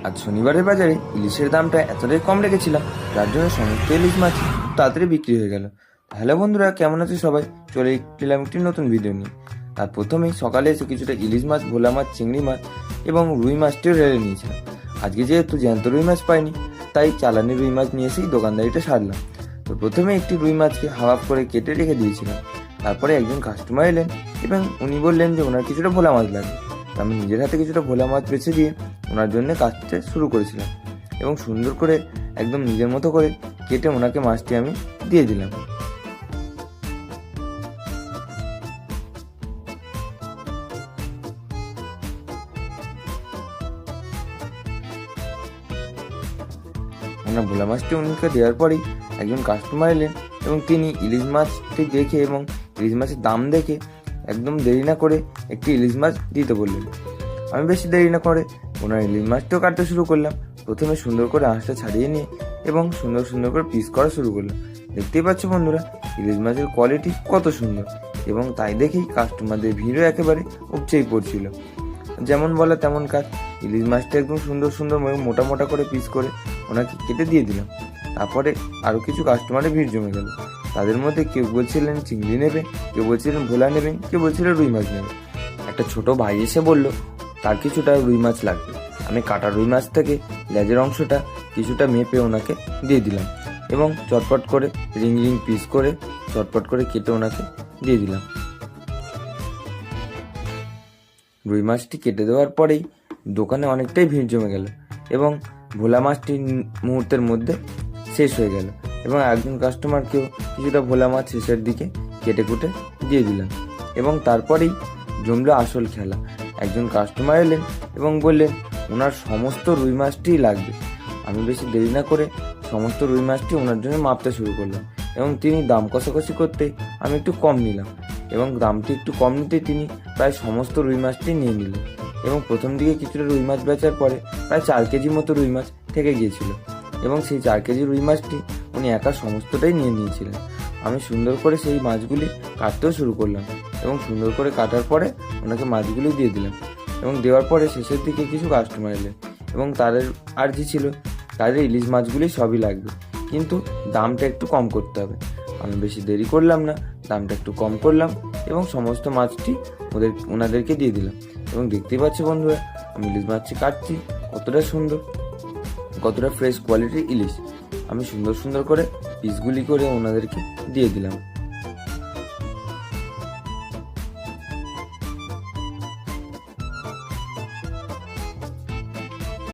আজ শনিবারের বাজারে ইলিশের দামটা এতটাই কম রেখেছিলাম, যার জন্য সমস্ত ইলিশ মাছ তাড়াতাড়ি বিক্রি হয়ে গেল। হ্যালো বন্ধুরা, কেমন আছে সবাই? চলে এলাম একটি নতুন ভিডিও নিয়ে। তার প্রথমেই সকালে এসে কিছুটা ইলিশ মাছ, ভোলা মাছ, চিংড়ি মাছ এবং রুই মাছটিও রেড়ে নিয়েছিলাম। আজকে যেহেতু জ্যান্ত রুই মাছ পাইনি, তাই চালানি রুই মাছ নিয়ে এসেই দোকানদারিটা সারলাম। তো প্রথমে একটি রুই মাছকে হাফ করে কেটে রেখে দিয়েছিলাম। তারপরে একজন কাস্টমার এলেন এবং উনি বললেন যে ওনার কিছুটা ভোলা মাছ লাগবে। তো আমি নিজের হাতে কিছুটা ভোলা মাছ বেছে দিয়ে ওনার জন্য কাটতে শুরু করেছিলাম এবং সুন্দর করে একদম নিজের মতো করে কেটে ওনাকে মাছটি আমি দিয়ে দিলাম। ওনার ভোলা মাছটি উনিকে দেওয়ার পরেই একজন কাস্টমার এলেন এবং তিনি ইলিশ মাছটি দেখে এবং ইলিশ মাছের দাম দেখে একদম দেরি না করে একটি ইলিশ মাছ দিতে বললেন। আমি বেশি দেরি না করে ওনার ইলিশ মাছটিও কাটতে শুরু করলাম। প্রথমে সুন্দর করে আঁশটা ছাড়িয়ে নিয়ে এবং সুন্দর সুন্দর করে পিস করা শুরু করলাম। দেখতেই পাচ্ছ বন্ধুরা, ইলিশ মাছের কোয়ালিটি কত সুন্দর, এবং তাই দেখেই কাস্টমারদের ভিড়ও একেবারে উপচেই পড়ছিল। যেমন বলা তেমন কাজ। ইলিশ মাছটা একদম সুন্দর সুন্দর মোটা মোটা করে পিস করে ওনাকে কেটে দিয়ে দিলাম। তারপরে আরও কিছু কাস্টমারের ভিড় জমে গেল। তাদের মধ্যে কেউ বলছিলেন চিংড়ি নেবে, কেউ বলছিলেন ভোলা নেবেন, কেউ বলছিলেন রুই মাছ নেবেন। একটা ছোট ভাই এসে বলল তার কিছুটা রুই মাছ লাগবে। আমি কাটা রুই মাছ থেকে লেজের অংশটা কিছুটা মেপে ওনাকে দিয়ে দিলাম এবং চটপট করে রিং রিং পিস করে চটপট করে কেটে ওনাকে দিয়ে দিলাম। রুই মাছটি কেটে দেওয়ার পরেই দোকানে অনেকটাই ভিড় জমে গেল এবং ভোলা মাছটি মুহূর্তের মধ্যে শেষ হয়ে গেল এবং একজন কাস্টমারকেও কিছুটা ভোলা মাছ শেষের দিকে কেটে কুটে দিয়ে দিলাম এবং তারপরেই জমলো আসল খেলা। একজন কাস্টমার এলেন এবং বললেন ওনার সমস্ত রুই মাছটিই লাগবে। আমি বেশি দেরি না করে সমস্ত রুই মাছটি ওনার জন্য মাপতে শুরু করলাম এবং তিনি দাম কষাকষি করতে আমি একটু কম নিলাম এবং দামটি একটু কম নিতে তিনি প্রায় সমস্ত রুই মাছটি নিয়ে নিলেন এবং প্রথম দিকে কিছুটা রুই মাছ বেচার পরে প্রায় 4 কেজি মতো রুই মাছ থেকে গিয়েছিল এবং সেই 4 কেজি রুই মাছটি উনি একা সমস্তটাই নিয়ে নিয়েছিলেন। আমি সুন্দর করে সেই মাছগুলি কাটতেও শুরু করলাম এবং সুন্দর করে কাটার পরে ওনাকে মাছগুলি দিয়ে দিলাম এবং দেওয়ার পরে শেষের দিকে কিছু কাস্টমার এলেন এবং তাদের আর্জি ছিল তাদের ইলিশ মাছগুলি সবই লাগবে, কিন্তু দামটা একটু কম করতে হবে। আমি বেশি দেরি করলাম না, দামটা একটু কম করলাম এবং সমস্ত মাছটি ওনাদেরকে দিয়ে দিলাম এবং দেখতেই পাচ্ছ বন্ধুরা, আমি ইলিশ মাছটি কাটছি কতটা সুন্দর, কতটা ফ্রেশ কোয়ালিটির ইলিশ। আমি সুন্দর সুন্দর করে পিসগুলি করে ওনাদেরকে দিয়ে দিলাম।